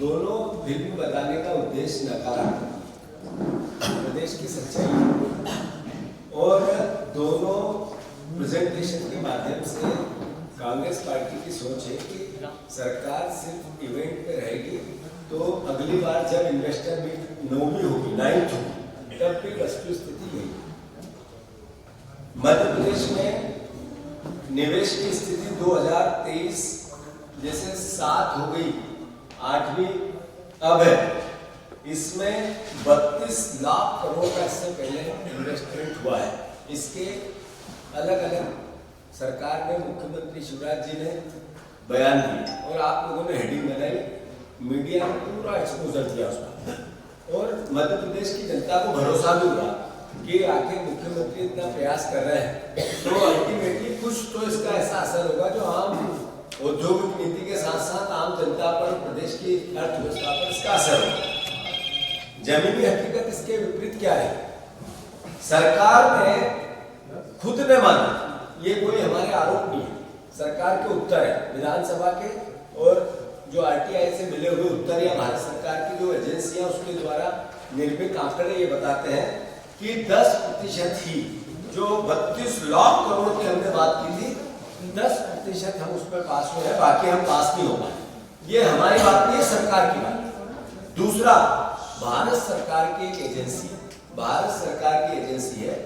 दोनों फिल्म बनाने का उद्देश्य नकारात्मक, प्रदेश की सच्चाई और दोनों प्रेजेंटेशन के माध्यम से कांग्रेस पार्टी की सोच है कि सरकार सिर्फ इवेंट पे रहेगी, तो अगली बार जब इन्वेस्टर मीट 9वीं होगी 9th होगी तब भी वस्तु स्थिति यही। मध्य प्रदेश में निवेश की स्थिति 2023 जैसे 7 हो गई, 8वीं अब है, इसमें 32 लाख करोड़ का इससे पहले इन्वेस्टमेंट हुआ है। इसके अलग अलग सरकार ने, मुख्यमंत्री शिवराज जी ने बयान दिए और आप लोगों ने हेडिंग बनाई, मीडिया ने पूरा एक्सपोजर दिया उसका, और मध्य प्रदेश की जनता को भरोसा भी हुआ कि आखिर मुख्यमंत्री इतना प्रयास कर रहे हैं तो अल्टीमेटली कुछ तो इसका ऐसा असर होगा जो आम औद्योगिक नीति के साथ साथ आम जनता पर, प्रदेश की अर्थव्यवस्था पर इसका असर होगा। जमीनी हकीकत इसके विपरीत क्या है? सरकार ने खुद ने माना, ये कोई हमारे आरोप नहीं है, सरकार के उत्तर है विधानसभा के, और जो आरटीआई से मिले हुए उत्तर या भारत सरकार की जो एजेंसियां उसके द्वारा निर्मित आंकड़े ये बताते हैं कि 10% ही, जो 32 लाख करोड़ की हमने बात की थी, 10% हम उसमें पास हुए हैं, बाकी हम पास नहीं हो पाए। ये हमारी बात नहीं है, सरकार की बात। दूसरा, भारत सरकार की एक एजेंसी, भारत सरकार की एजेंसी है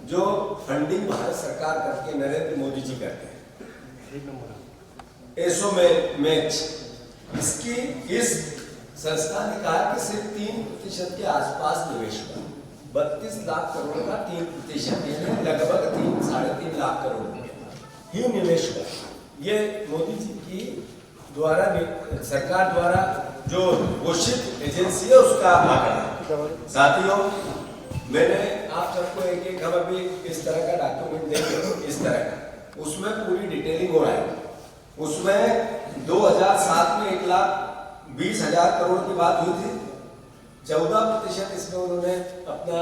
जो फंडिंग भारत सरकार करती है, नरेंद्र मोदी जी करते हैं, एसोमेच, इसकी इस संस्था ने कहा कि सिर्फ 3% के आसपास निवेश हुआ। 32 लाख करोड़ का 3% यानी लगभग 3-3.5 लाख करोड़ ही निवेश हुआ। ये मोदी जी की द्वारा, सरकार द्वारा जो घोषित एजेंसी है उसका आंकड़ा। साथियों, मैंने आप सबको एक हम अभी इस तरह का डॉक्यूमेंट देंगे, इस तरह का, उसमें पूरी डिटेलिंग हो रहा है। उसमें 2007 में 1,20,000 करोड़ की बात हुई थी, 14% इसमें उन्होंने अपना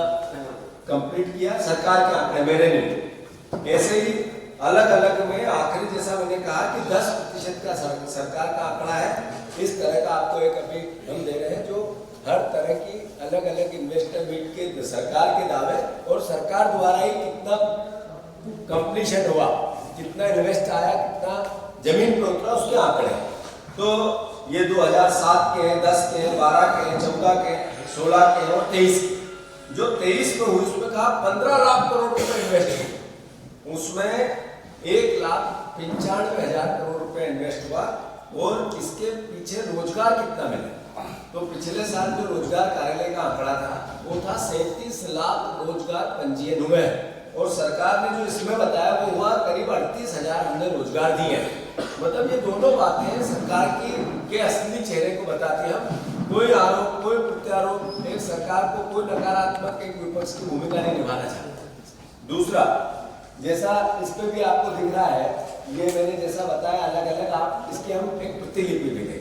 कंप्लीट किया, सरकार के आंकड़े, मेरे नहीं। ऐसे ही अलग अलग में आखिरी, जैसा मैंने कहा कि 10% का सरकार का आंकड़ा है। इस तरह का आपको एक अभी हम दे रहे हैं जो हर तरह की अलग अलग इन्वेस्टर मीट के सरकार के दावे और सरकार द्वारा ही कितना कंप्लीशन हुआ, कितना इन्वेस्ट आया, कितना जमीन पे उतरा, उसके आंकड़े। तो ये 2007 के हैं, 10 के हैं, 12 के हैं, 14 के, 16 के और 23 के। जो 23 में हुई उसमें कहा 15 लाख करोड़ रुपए इन्वेस्ट हुए, उसमें 1,95,000 करोड़ रुपए इन्वेस्ट हुआ, और इसके पीछे रोजगार कितना मिला। तो पिछले साल जो रोजगार कार्यालय का आंकड़ा था वो था 37 लाख रोजगार पंजीयन हुए, और सरकार ने जो इसमें बताया वो हुआ करीब 38,000 हमने रोजगार दिए हैं। मतलब ये दोनों बातें सरकार की के असली चेहरे को बताती हैं। हम कोई आरोप, कोई प्रत्यारोप, एक सरकार को कोई नकारात्मक, एक विपक्ष की भूमिका नहीं निभाना चाहता। दूसरा, जैसा इस पे भी आपको दिख रहा है, ये मैंने जैसा बताया अलग अलग, आप इसकी हम एक प्रतिलिपि भी देंगे,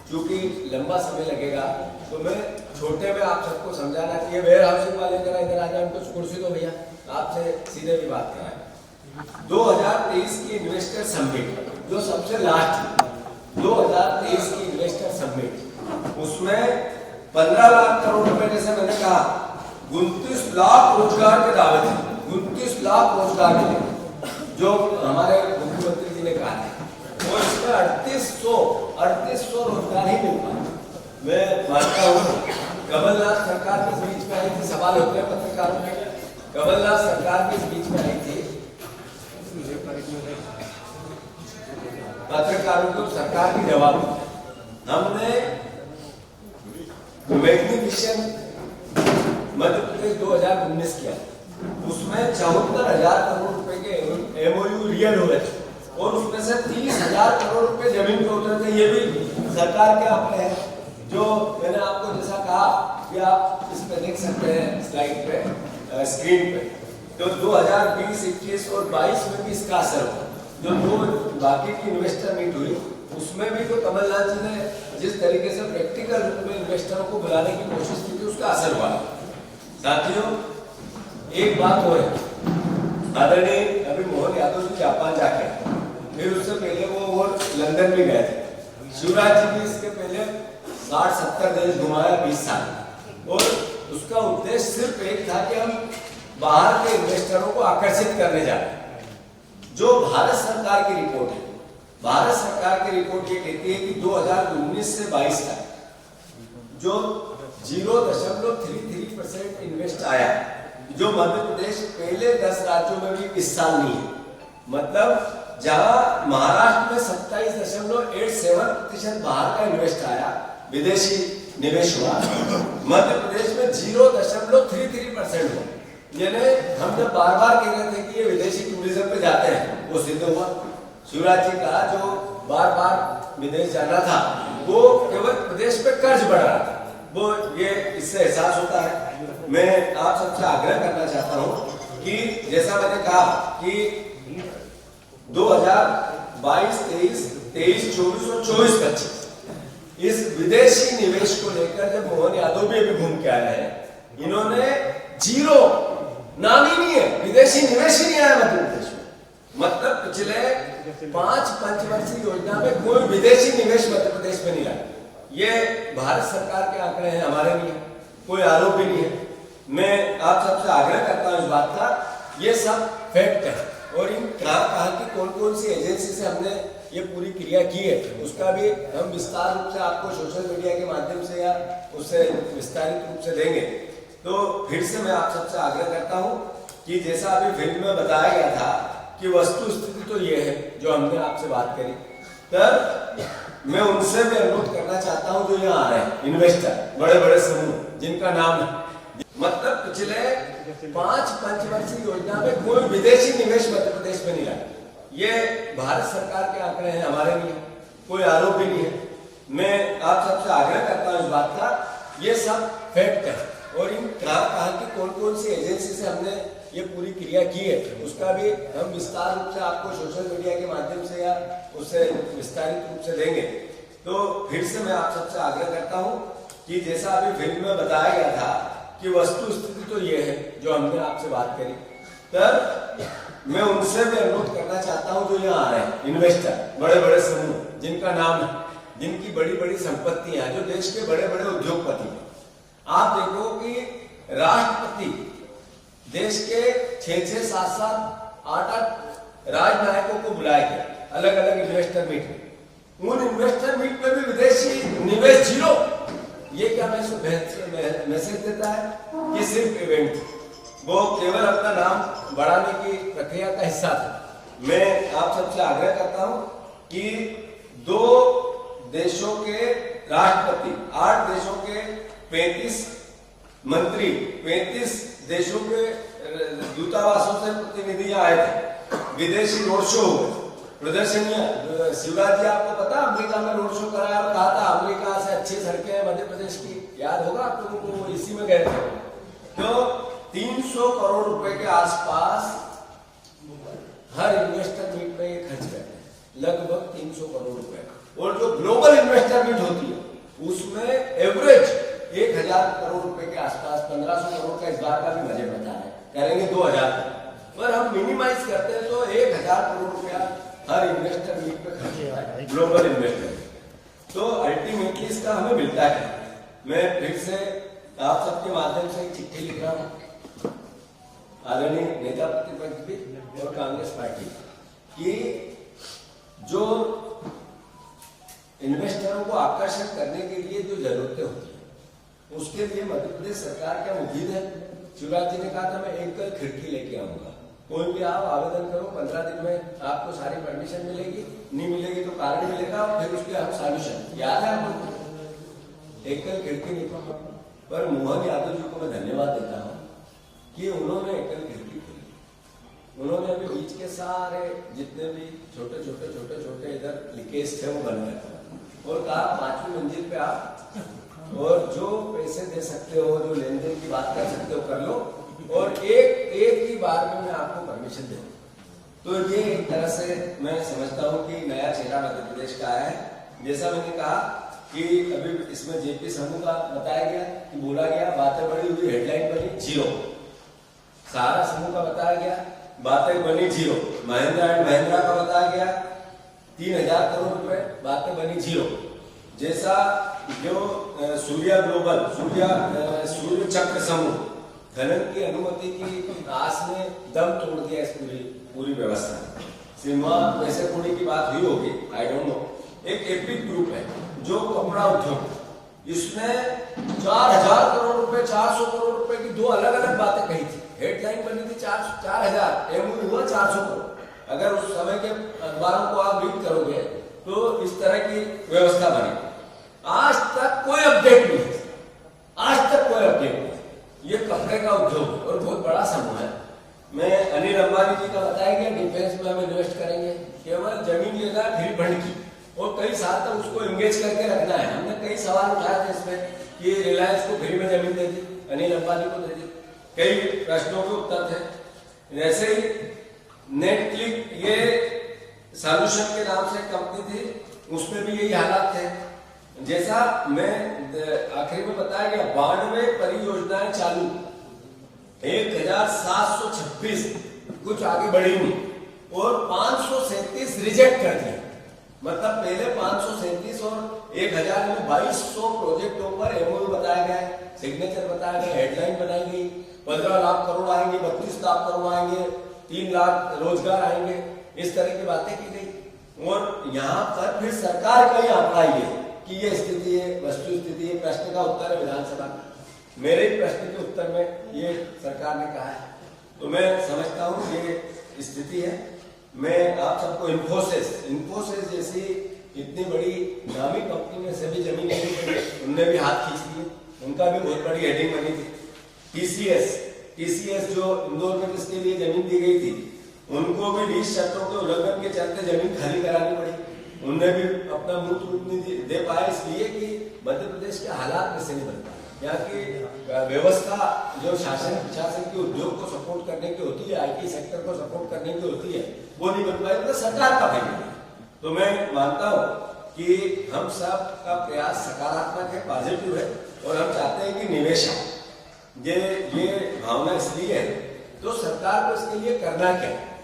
क्योंकि लंबा समय लगेगा, तो मैं छोटे में आप सबको समझाना चाहिए। वेयर हाउसिंग वाले जरा इधर आ जाए, उनको कुर्सी दो भैया, आपसे सीधे भी बात कराएं। 2023 की इन्वेस्टर समिट जो सबसे लास्ट, 2023 की इन्वेस्टर समिट, उसमें 15 लाख करोड़ रुपए, जैसे मैंने कहा, 29 लाख रोजगार के दावे थे, 29 लाख रोजगार मिले जो हमारे मुख्यमंत्री जी ने कहा है, और इसमें 3800 रोजगार ही मिल पाए। मैं मानता हूँ कमलनाथ सरकार के बीच में आई थी, सवाल होते हैं पत्रकारों के, कमलनाथ सरकार के बीच में आई थी, पत्रकारों को सरकार की जवाब, हमने मैग्निफिकेशन मध्य प्रदेश 2019 किया, उसमें 74,000 करोड़ रुपए के एमओयू रियल हुए थे, और उसमें से 30,000 करोड़ रुपए जमीन पे उतरे थे। ये भी सरकार के आंकड़े हैं, जो मैंने आपको जैसा कहा कि आप इस पे देख सकते हैं स्लाइड पे, स्क्रीन पे। तो 2020, 21 और 22 में भी इसका असर हुआ। जो दो बाकी की इन्वेस्टर मीट हुई उसमें भी तो कमलनाथ जी ने जिस तरीके से प्रैक्टिकल रूप में इन्वेस्टरों को बुलाने की कोशिश की थी, उसका असर हुआ। साथियों, एक बात और है, आदरणीय अभी मोहन यादव जी जापान जाके, फिर उससे पहले वो लंदन भी गए थे, शिवराज जी भी इसके पहले 60-70 देश घुमाया 20 साल, और उसका उद्देश्य सिर्फ एक था कि हम बाहर के इन्वेस्टरों को आकर्षित करने जा रहे हैं। जो भारत सरकार की रिपोर्ट है, भारत सरकार की रिपोर्ट ये कहती है कि 2019 से 22 तक जो 0.33% इन्वेस्ट आया, जो मध्य प्रदेश पहले 10 राज्यों में भी इस साल नहीं है। मतलब जहां महाराष्ट्र में 27.87% बाहर का इन्वेस्ट आया, विदेशी निवेश हुआ, मध्य प्रदेश में 0.33% हुआ। यानी हम जब बार बार कह रहे थे कि ये विदेशी टूरिज्म पे जाते हैं, वो सिद्ध हुआ। शिवराज जी का जो बार बार विदेश जाना था, वो केवल प्रदेश पे कर्ज बढ़ा रहा था, वो ये इससे एहसास होता है। मैं आप सबसे आग्रह करना चाहता हूँ कि जैसा मैंने कहा कि 2022, 23, 24 और 24-25 इस विदेशी निवेश को लेकर जब मोहन यादव भी अभी घूम के आए हैं, इन्होंने जीरो, नाम ही नहीं है, विदेशी निवेश ही नहीं आया मध्य प्रदेश में। मतलब पिछले 5 पंचवर्षीय योजना में कोई विदेशी निवेश मध्य प्रदेश में नहीं आया। ये भारत सरकार के आंकड़े हैं, हमारे नहीं है, कोई आरोप भी नहीं है। मैं आप सबसे आग्रह करता हूं इस बात का, ये सब फैक्ट है, और इन कहां की कौन कौन सी एजेंसी से हमने ये पूरी क्रिया की है, उसका भी हम विस्तार रूप से आपको सोशल मीडिया के माध्यम से या उससे विस्तारित रूप से देंगे। तो फिर से मैं आप सबसे आग्रह करता हूं कि जैसा अभी फिल्म में बताया गया था कि वस्तु स्थिति तो ये है जो हमने आपसे बात करी, तब मैं उनसे भी अनुरोध करना चाहता हूं जो यहाँ आ रहे हैं इन्वेस्टर, बड़े बड़े समूह जिनका नाम है, मतलब पिछले 5 पंचवर्षीय योजना में कोई विदेशी निवेश मध्य प्रदेश में नहीं आया। ये भारत सरकार के आंकड़े हैं, हमारे नहीं है, कोई आरोप भी नहीं है। मैं आप सबसे आग्रह करता हूं इस बात का, ये सब फैक्ट है, और इन कहां की कौन कौन सी एजेंसी से हमने ये पूरी क्रिया की है, उसका भी हम विस्तार रूप से आपको सोशल मीडिया के माध्यम से या उससे विस्तारित रूप से देंगे। तो फिर से मैं आप सबसे आग्रह करता हूं कि जैसा अभी फिल्म में बताया गया था कि वस्तु स्थिति तो ये है जो हमने आपसे बात करी, तब मैं उनसे भी अनुरोध करना चाहता हूं जो यहाँ आ रहे हैं इन्वेस्टर, बड़े बड़े समूह जिनका नाम है, जिनकी बड़ी बड़ी संपत्तियां हैं, जो देश के बड़े बड़े उद्योगपति हैं। आप देखो कि राष्ट्रपति देश के 6-6, 7-7, 8-8 राजनायकों को बुलाया गया अलग अलग इन्वेस्टर मीट में। उन इन्वेस्टर मीट में भी विदेशी निवेश जीरो। ये क्या मैसेज देता है कि सिर्फ इवेंट थी, वो केवल अपना नाम बढ़ाने की प्रक्रिया का हिस्सा था। मैं आप सबसे आग्रह करता हूं कि 2 देशों के राष्ट्रपति, 8 देशों के 35 मंत्री, 35 देशों के दूतावासों से प्रतिनिधि आए थे, विदेशी रोड शो हुए, प्रदर्शनियां। शिवराज जी आपको पता अमेरिका में रोड शो कराया और कहा था अमेरिका से अच्छी सड़कें हैं मध्य प्रदेश की, याद होगा आप लोगों को, इसी में गए थे। तो 300 करोड़ रुपए के आसपास हर इन्वेस्टर मीट में ये खर्च करते हैं, लगभग 300 करोड़ रुपए। और जो ग्लोबल इन्वेस्टर मीट होती है उसमें एवरेज 1000 करोड़ रुपए के आसपास, 1500 करोड़ का इस बार का भी बजट बता है, करेंगे 2000, पर हम मिनिमाइज करते हैं तो 1000 करोड़ रुपया हर इन्वेस्टर मीट पे खर्च होता है, ग्लोबल इन्वेस्टर। तो अल्टीमेटली इसका हमें मिलता है। मैं फिर से आप सबके माध्यम से एक चिट्ठी लिख रहा हूं आदरणीय नेता प्रतिपक्ष भी और कांग्रेस पार्टी कि जो इन्वेस्टरों को आकर्षित करने के लिए जो जरूरतें होती है उसके लिए मध्य प्रदेश सरकार क्या मुफीद है। शिवराज जी ने कहा था मैं एक कल खिड़की लेके आऊंगा, कोई भी आप आवेदन करो, 15 दिन में आपको सारी परमिशन मिलेगी, नहीं मिलेगी तो कारण मिलेगा, और फिर उसके हम सॉल्यूशन। याद है आपको एक कल खिड़की नहीं, पर मोहन यादव जी को मैं धन्यवाद देता हूं कि उन्होंने एक कल खिड़की खोली। उन्होंने अभी बीच के सारे जितने भी छोटे छोटे इधर लीकेज थे वो बंद कर और कहा 5वीं मंजिल पे आप और जो पैसे दे सकते हो, जो लेन देन की बात कर सकते हो कर लो, और एक ही बार में मैं आपको परमिशन दे दूं। तो ये एक तरह से मैं समझता हूँ कि नया चेहरा मध्य प्रदेश का आया है। जैसा मैंने कहा कि अभी इसमें जेपी समूह का बताया गया कि बोला गया, बातें बड़ी हुई, हेडलाइन बनी जीरो। सारा समूह का बताया गया, बातें बनी जीरो। महिंद्रा एंड महिंद्रा का बताया गया 3000 करोड़ रुपए, बातें बनी जीरो। जैसा जो सूर्या ग्लोबल सूर्य चक्र समूह खनन की अनुमति की आस ने दम तोड़ दिया इस पूरी व्यवस्था। सिनेमा वैसे पुणे की बात हुई होगी, आई डोंट नो। एक एपिक ग्रुप है जो कपड़ा उद्योग, इसने 4000 करोड़ रुपए 400 करोड़ रुपए की दो अलग अलग बातें कही थी। हेडलाइन बनी थी 4000, एमओयू हुआ 400 करोड़। अगर उस समय के अखबारों को आप रीड करोगे तो इस तरह की व्यवस्था बनी। आज तक कोई अपडेट नहीं है, आज तक कोई अपडेट नहीं। ये कपड़े का उद्योग और बहुत बड़ा समूह है। मैं अनिल अंबानी जी का बताया गया डिफेंस में हम इन्वेस्ट करेंगे, केवल जमीन लेना है फ्री फंड की, और कई साल तक उसको एंगेज करके रखना है। हमने कई सवाल उठाए थे इसमें कि रिलायंस को फ्री में जमीन दे दी, अनिल अंबानी को दे दी, कई प्रश्नों के उत्तर थे। वैसे ही नेटक्लिक ये सॉल्यूशन के नाम से कंपनी थी, उसमें भी यही हालात थे। जैसा मैं आखिरी में बताया गया 92 परियोजनाएं चालू, 1726 कुछ आगे बढ़ी नहीं, और 537 रिजेक्ट कर दिए। मतलब पहले 537 और 1000 में 2200 प्रोजेक्टों पर एमओयू बताया गया, सिग्नेचर बताया गया, हेडलाइन बनाई गई, 15 लाख करोड़ आएंगे, 32 लाख करोड़ आएंगे, 3 लाख रोजगार आएंगे, इस तरह की बातें की गई। और यहाँ पर फिर सरकार का ही आंकड़ा ये कि ये स्थिति है, वस्तु स्थिति है। प्रश्न का उत्तर है विधानसभा, मेरे प्रश्न के उत्तर में ये सरकार ने कहा है। तो मैं समझता हूँ ये स्थिति है। मैं आप सबको इन्फोसिस जैसी इतनी बड़ी नामी कंपनी में सभी जमीन लेनी पड़ी, उनने भी हाथ खींच लिए, उनका भी बहुत बड़ी हेडिंग बनी थी। टीसीएस जो इंदौर में जिसके लिए जमीन दी गई थी, उनको भी लीज शर्तों के उल्लंघन के चलते जमीन खाली करानी पड़ी। उनने भी अपना मुफ्त रूप नहीं दे पाए, इसलिए कि मध्य प्रदेश के हालात में से नहीं बन पाए। यहाँ की व्यवस्था जो शासन प्रशासन के उद्योग को सपोर्ट करने की होती है, आईटी सेक्टर को सपोर्ट करने की होती है, वो नहीं बन पाई, मतलब सरकार का भी। तो मैं मानता हूँ कि हम सब का प्रयास सकारात्मक है, पॉजिटिव है, और हम चाहते हैं कि निवेश आए। ये भावना इसलिए है, तो सरकार को इसके लिए करना क्या है।